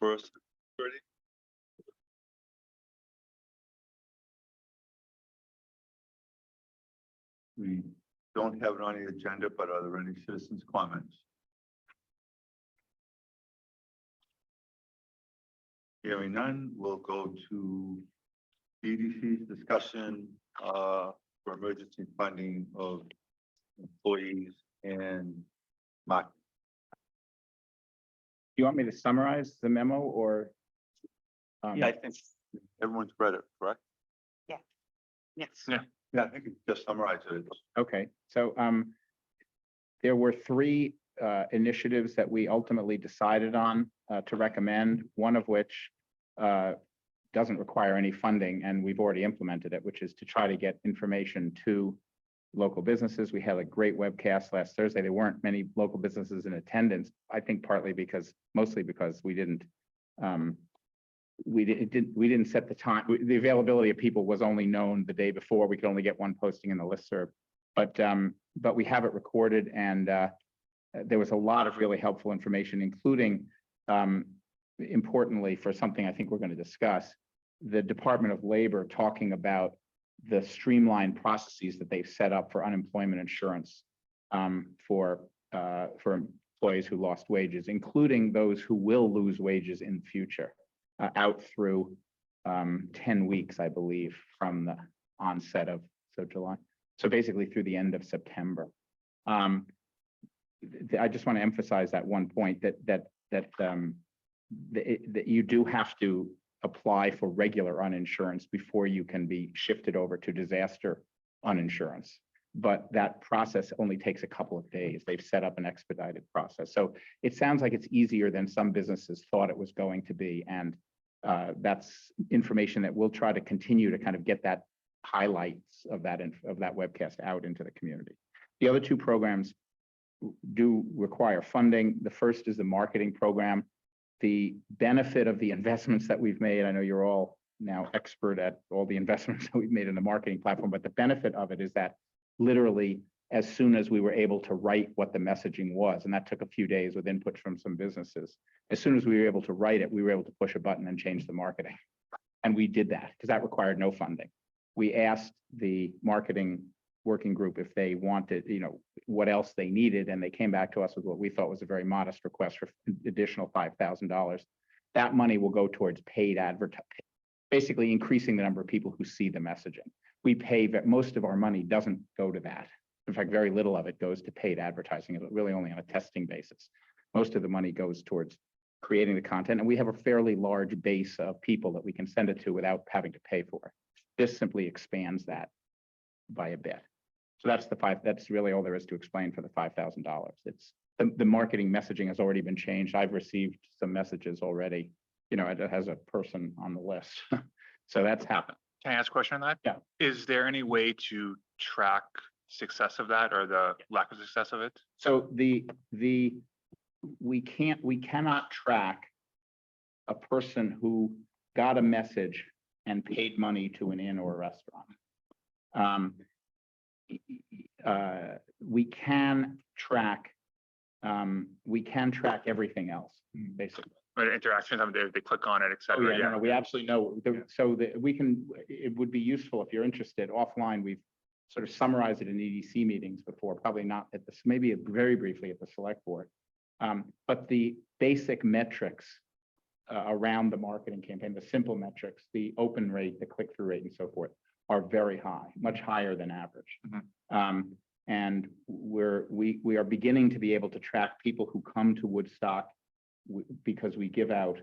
first. Ready? We don't have it on the agenda, but are there any citizens' comments? Hearing none, we'll go to EDC's discussion for emergency funding of employees and market. Do you want me to summarize the memo or? Yeah, I think everyone's read it, correct? Yes. Yeah, I think you just summarized it. Okay, so there were three initiatives that we ultimately decided on to recommend, one of which doesn't require any funding, and we've already implemented it, which is to try to get information to local businesses. We had a great webcast last Thursday. There weren't many local businesses in attendance, I think mostly because we didn't set the time. The availability of people was only known the day before. We could only get one posting in the listserv, but we have it recorded, and there was a lot of really helpful information, including importantly, for something I think we're going to discuss, the Department of Labor talking about the streamlined processes that they've set up for unemployment insurance for employees who lost wages, including those who will lose wages in the future, out through 10 weeks, I believe, from the onset of July. So basically through the end of September. I just want to emphasize that one point that you do have to apply for regular uninsurance before you can be shifted over to disaster uninsurance. But that process only takes a couple of days. They've set up an expedited process. So it sounds like it's easier than some businesses thought it was going to be. And that's information that we'll try to continue to kind of get that highlights of that webcast out into the community. The other two programs do require funding. The first is the marketing program. The benefit of the investments that we've made, I know you're all now expert at all the investments that we've made in the marketing platform, but the benefit of it is that literally as soon as we were able to write what the messaging was, and that took a few days with input from some businesses, as soon as we were able to write it, we were able to push a button and change the marketing. And we did that because that required no funding. We asked the marketing working group if they wanted, what else they needed, and they came back to us with what we thought was a very modest request for additional $5,000. That money will go towards paid advertising, basically increasing the number of people who see the messaging. We pay, but most of our money doesn't go to that. In fact, very little of it goes to paid advertising, really only on a testing basis. Most of the money goes towards creating the content, and we have a fairly large base of people that we can send it to without having to pay for it. This simply expands that by a bit. So that's really all there is to explain for the $5,000. It's the marketing messaging has already been changed. I've received some messages already, it has a person on the list. So that's happened. Can I ask a question on that? Yeah. Is there any way to track success of that or the lack of success of it? So we cannot track a person who got a message and paid money to an inn or a restaurant. We can track everything else, basically. But interactions, they click on it, et Oh, cetera. yeah, no, we absolutely know. So that it would be useful if you're interested offline. We've sort of summarized it in EDC meetings before, probably not at this, maybe very briefly at the select board. But the basic metrics around the marketing campaign, the simple metrics, the open rate, the click-through rate, and so forth, are very high, much higher than average. Mm-hmm. And we are beginning to be able to track people who come to Woodstock because we give out.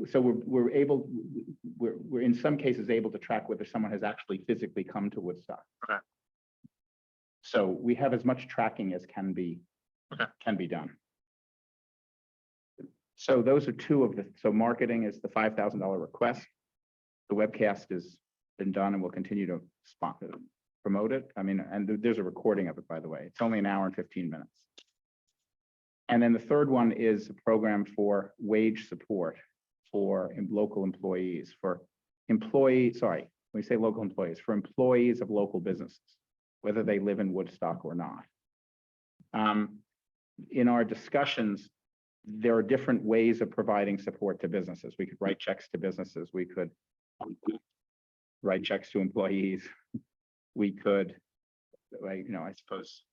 So we're in some cases able to track whether someone has actually physically come to Woodstock. Okay. So we have as much tracking as can be done. So those are two of so marketing is the $5,000 request. The webcast has been done and we'll continue to promote it. I mean, and there's a recording of it, by the way. It's only an hour and 15 minutes. And then the third one is a program for wage support for local employees, when we say local employees, for employees of local businesses, whether they live in Woodstock or not. In our discussions, there are different ways of providing support to businesses. We could write checks to businesses. We could write checks to employees. We could, like, I suppose,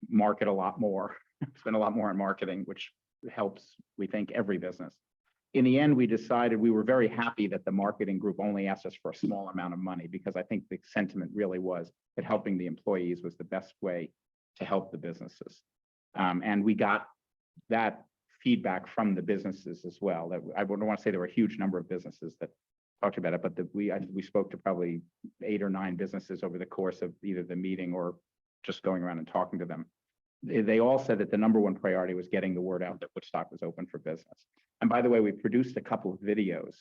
market a lot more, spend a lot more on marketing, which helps, we think, every business. In the end, we decided we were very happy that the marketing group only asked us for a small amount of money, because I think the sentiment really was that helping the employees was the best way to help the businesses. And we got that feedback from the businesses as well. That I wouldn't want to say there were a huge number of businesses that talked about it, but we spoke to probably 8 or 9 businesses over the course of either the meeting or just going around and talking to them. They all said that the number one priority was getting the word out that Woodstock was open for business. And by the way, we produced a couple of videos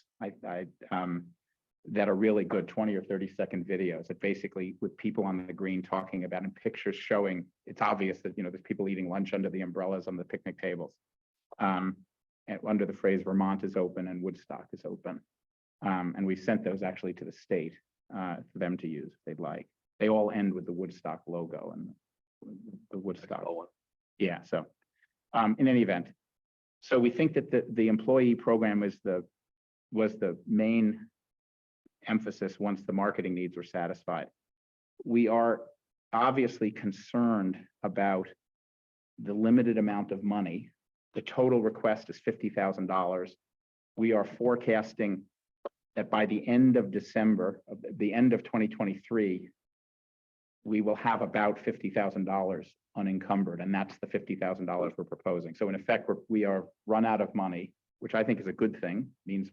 that are really good, 20 or 30-second videos that basically with people on the green talking about and pictures showing, it's obvious that, there's people eating lunch under the umbrellas on the picnic tables. And under the phrase Vermont is open and Woodstock is open. And we sent those actually to the state for them to use if they'd like. They all end with the Woodstock logo and the Woodstock. Yeah, so in any event, so we think that the employee program was the main emphasis once the marketing needs were satisfied. We are obviously concerned about the limited amount of money. The total request is $50,000. We are forecasting that by the end of December, the end of 2023, we will have about $50,000 unencumbered, and that's the $50,000 we're proposing. So in effect, we are run out of money, which I think is a good thing, means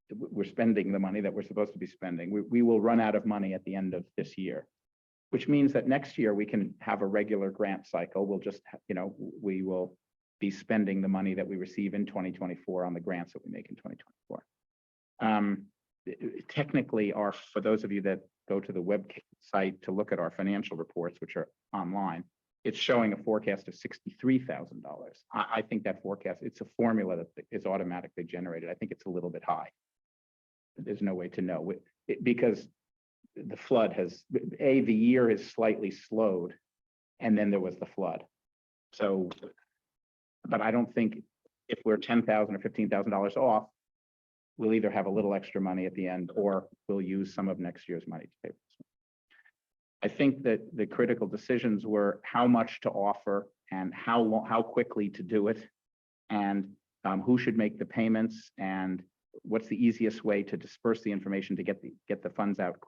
we're spending the money that we're supposed to be spending. We will run out of money at the end of this year, which means that next year we can have a regular grant cycle. We'll just, we will be spending the money that we receive in 2024 on the grants that we make in 2024. Technically, for those of you that go to the website to look at our financial reports, which are online, it's showing a forecast of $63,000. I think that forecast, it's a formula that is automatically generated. I think it's a little bit high. There's no way to know because the flood the year is slightly slowed, and then there was the flood. So, but I don't think if we're $10,000 or $15,000 off, we'll either have a little extra money at the end or we'll use some of next year's money to pay for this. I think that the critical decisions were how much to offer and how quickly to do it, and who should make the payments, and what's the easiest way to disperse the information to get the funds out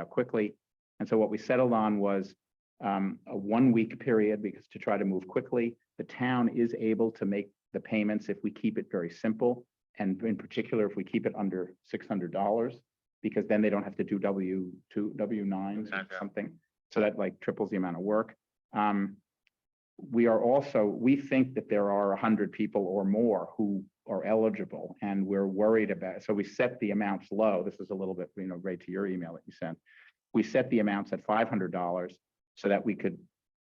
quickly. And so what we settled on was a 1-week period, because to try to move quickly, the town is able to make the payments if we keep it very simple. And in particular, if we keep it under $600, because then they don't have to do W-9s or something. So that like triples the amount of work. We think that there are 100 people or more who are eligible, and we're worried about, so we set the amounts low. This is a little bit, right to your email that you sent. We set the amounts at $500 so that we could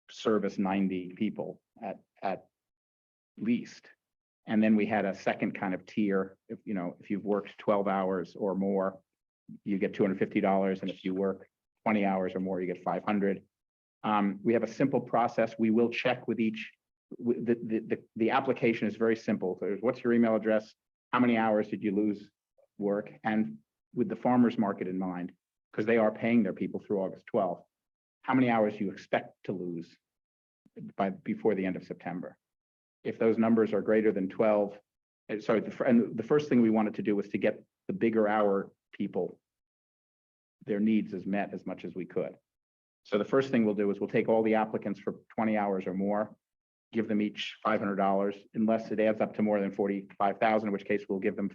service 90 people at least. And then we had a second kind of tier. If you've worked 12 hours or more, you get $250. And if you work 20 hours or more, you get $500. We have a simple process. We will check with each. The application is very simple. So what's your email address? How many hours did you lose work? And with the farmers market in mind, because they are paying their people through August 12th, how many hours do you expect to lose before the end of September? If those numbers are greater than 12, sorry, the first thing we wanted to do was to get the bigger hour people, their needs as met as much as we could. So the first thing we'll do is we'll take all the applicants for 20 hours or more, give them each $500, unless it adds up to more than 45,000, in which case we'll give them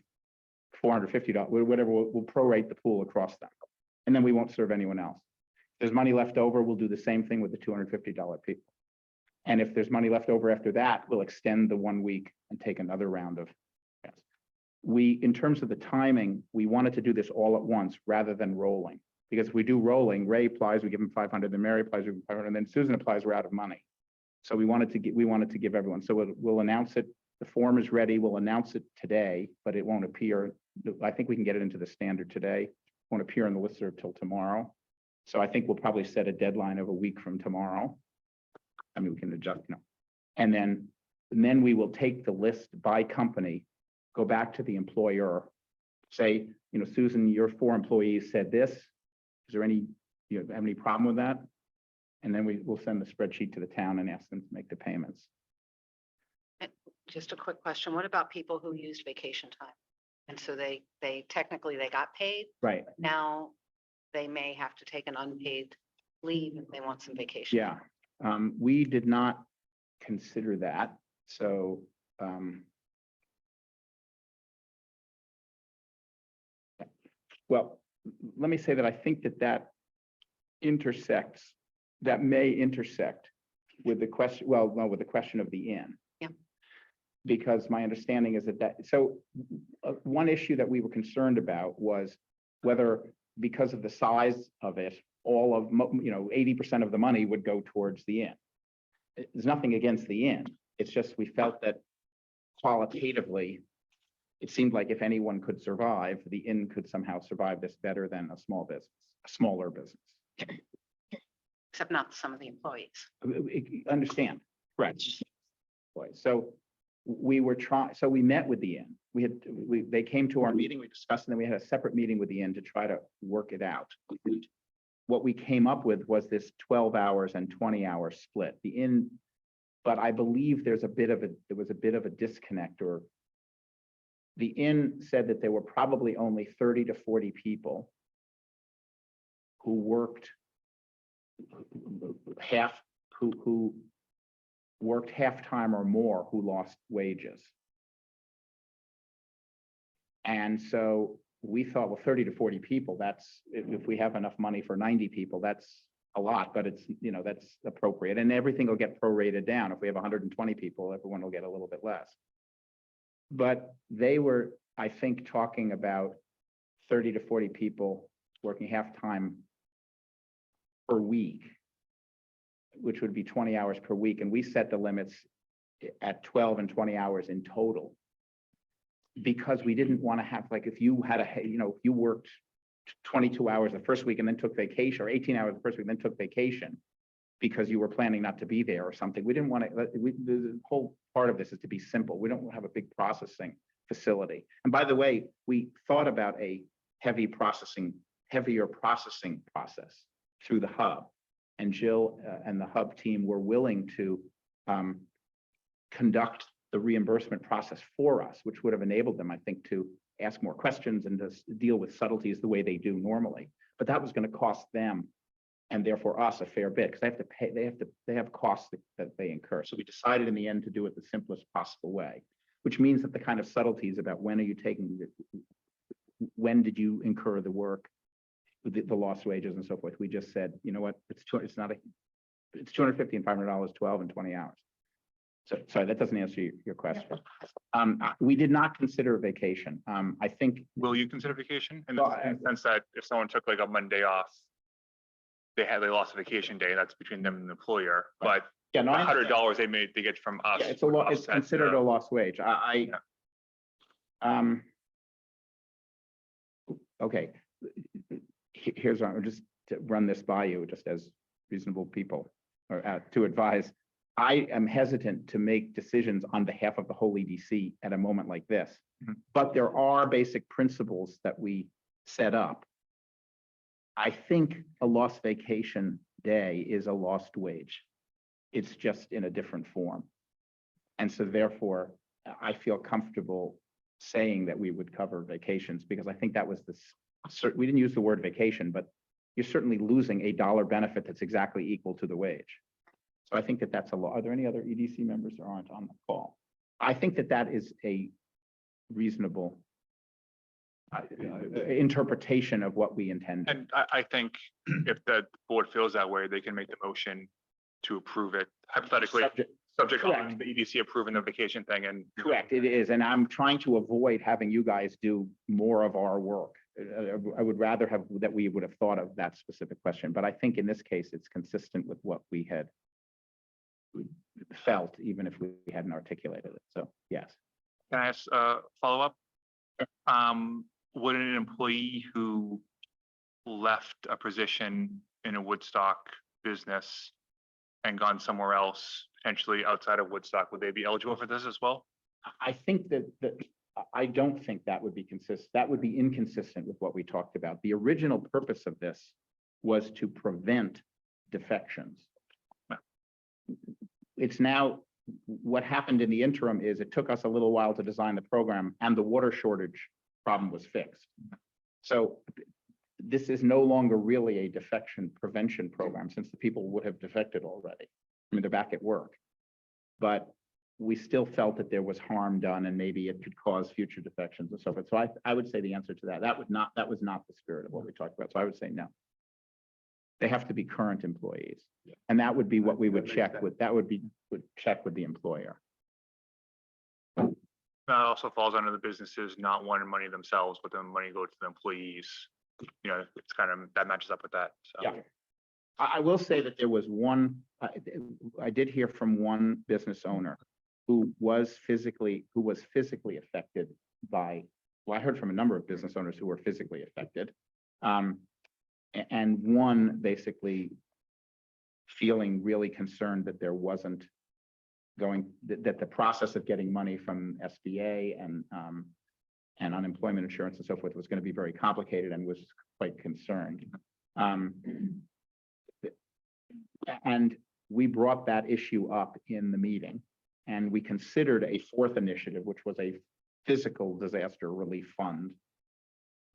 $450, whatever, we'll prorate the pool across them. And then we won't serve anyone else. If there's money left over, we'll do the same thing with the $250 people. And if there's money left over after that, we'll extend the 1 week and take another round of. Yes. In terms of the timing, we wanted to do this all at once rather than rolling. Because if we do rolling, Ray applies, we give him 500, then Mary applies, we give him 500, and then Susan applies, we're out of money. So we wanted to give everyone. So we'll announce it. The form is ready. We'll announce it today, but it won't appear. I think we can get it into the standard today. It won't appear on the listserv till tomorrow. So I think we'll probably set a deadline of a week from tomorrow. I mean, we can adjust, And then we will take the list by company, go back to the employer, say, you know, Susan, your 4 employees said this. Is there any, you have any problem with that? And then we will send the spreadsheet to the town and ask them to make the payments. Just a quick question. What about people who used vacation time? And so they technically they got paid. Right, Now they may have to take an unpaid leave if they want some vacation. yeah. We did not consider that, so, well, let me say that I think that may intersect with the question, well, no, with the question of the inn. Yeah. Because my understanding is so one issue that we were concerned about was whether, because of the size of it, all of, 80% of the money would go towards the inn. There's nothing against the inn. It's just we felt that qualitatively, it seemed like if anyone could survive, the inn could somehow survive this better than a smaller business. Except not some of the employees. Understand, correct. So we were so we met with the inn. They came to our meeting, we discussed, and then we had a separate meeting with the inn to try to work it out. What we came up with was this 12 hours and 20-hour split. The inn, but I believe there was a bit of a disconnect, or the inn said that there were probably only 30 to 40 people who worked who worked half-time or more who lost wages. And so we thought, well, 30 to 40 people, that's, if we have enough money for 90 people, that's a lot, but it's, that's appropriate. And everything will get prorated down. If we have 120 people, everyone will get a little bit less. But they were, I think, talking about 30 to 40 people working half-time per week, which would be 20 hours per week. And we set the limits at 12 and 20 hours in total, because we didn't want to have, like, if you had if you worked 22 hours the first week and then took vacation, or 18 hours the first week, and then took vacation because you were planning not to be there or something. We didn't want to, the whole part of this is to be simple. We don't have a big processing facility. And by the way, we thought about a heavier processing process through the hub. And Jill and the hub team were willing to conduct the reimbursement process for us, which would have enabled them, I think, to ask more questions and to deal with subtleties the way they do normally. But that was going to cost them, and therefore us, a fair bit, because they have to pay. They have costs that they incur. So we decided in the end to do it the simplest possible way, which means that the kind of subtleties about when did you incur the work, the lost wages and so forth. We just said, you know what, it's $250 and $500, 12 and 20 hours. So sorry, that doesn't answer your question. We did not consider vacation. I think. Will you consider vacation? In Well, the sense that if someone took like a Monday off, they lost a vacation day, that's between them and the employer, Right. but Yeah, no, I understand. $100 they get from us. Yeah, it's it's considered a lost wage. Okay. Here's, just to run this by you, just as reasonable people, or to advise. I am hesitant to make decisions on behalf of the whole EDC at a moment like this. Mhm. But there are basic principles that we set up. I think a lost vacation day is a lost wage. It's just in a different form. And so therefore, I feel comfortable saying that we would cover vacations, because I think that was we didn't use the word vacation, but you're certainly losing a dollar benefit that's exactly equal to the wage. So I think that's a law. Are there any other EDC members that aren't on the call? I think that is a reasonable interpretation of what we intend. And I think if the board feels that way, they can make the motion to approve it hypothetically, subject Correct. to the EDC approving the vacation thing. And Correct, it is. And I'm trying to avoid having you guys do more of our work. I would rather have that we would have thought of that specific question, but I think in this case, it's consistent with what we had felt, even if we hadn't articulated it. So, yes. can I ask follow up? Would an employee who left a position in a Woodstock business and gone somewhere else potentially outside of Woodstock, would they be eligible for this as well? I think I don't think that would be that would be inconsistent with what we talked about. The original purpose of this was to prevent defections. It's now, what happened in the interim is it took us a little while to design the program and the water shortage problem was fixed. So this is no longer really a defection prevention program since the people would have defected already. I mean, they're back at work. But we still felt that there was harm done and maybe it could cause future defections and so forth. So I would say the answer to that, that was not the spirit of what we talked about. So I would say no. They have to be current employees. And that would be what we would check with, would check with the employer. That also falls under the businesses not wanting money themselves, but the money go to the employees. You know, it's kind of, that matches up with that, so. Yeah. I will say that there was one, I did hear from one business owner who was physically affected by, well, I heard from a number of business owners who were physically affected. And one basically feeling really concerned that there wasn't that the process of getting money from SBA and unemployment insurance and so forth was going to be very complicated and was quite concerned. And we brought that issue up in the meeting and we considered a fourth initiative, which was a physical disaster relief fund,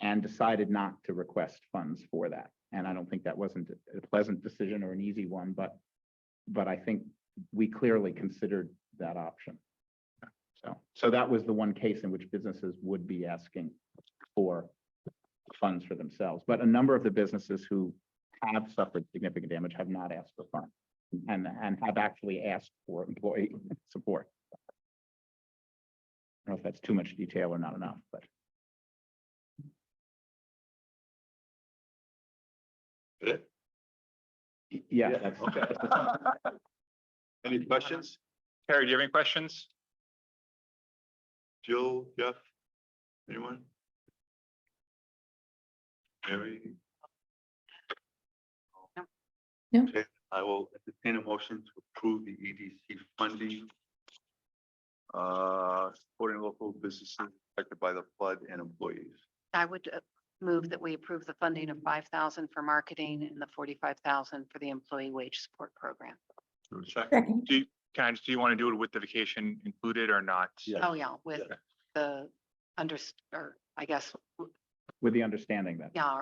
and decided not to request funds for that. And I don't think that wasn't a pleasant decision or an easy one, but I think we clearly considered that option. So that was the one case in which businesses would be asking for funds for themselves. But a number of the businesses who have suffered significant damage have not asked for funds and have actually asked for employee support. I don't know if that's too much detail or not enough, but. Good? Yeah, Yeah, that's okay. Any questions? Carrie, do you have any questions? Jill, Jeff, anyone? Mary? No. No. Okay, I will entertain a motion to approve the EDC funding. Supporting local businesses affected by the flood and employees. I would move that we approve the funding of 5,000 for marketing and the 45,000 for the employee wage support program. Second. Do you want to do it with the vacation included or not? Yeah. Oh, yeah, with the or I guess, with the understanding that. yeah,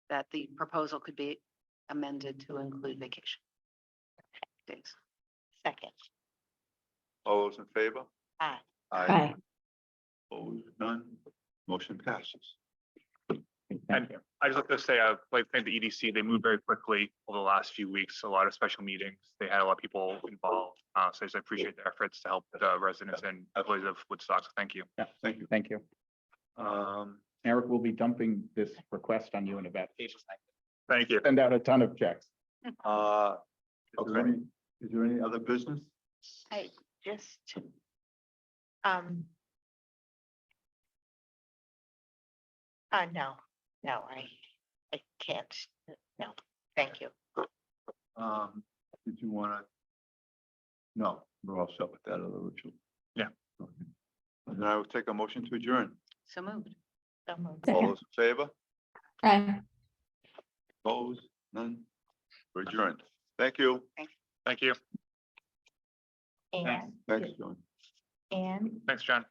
that the proposal could be amended to include vacation days. Second. All those in favor? Aye. Aye. Opposed, none, motion passes. Thank you. I just like to say, I'd like to thank the EDC. They moved very quickly over the last few weeks, a lot of special meetings. They had a lot of people involved. So I just appreciate their efforts to help the residents and employees of Woodstock. So thank you. Yeah, Thank you. thank you. Eric will be dumping this request on you in about 8 seconds. Thank you. Send out a ton of checks. Is there any other business? I just, no, I can't, no, thank you. Did you want to? No, we're all set with that other ritual. Yeah. Okay. Then I will take a motion to adjourn. So moved. So moved. All Second. those in favor? Aye. Opposed? None? We're adjourned. Thank you. Thank you. And, Thanks, John. and Thanks, John.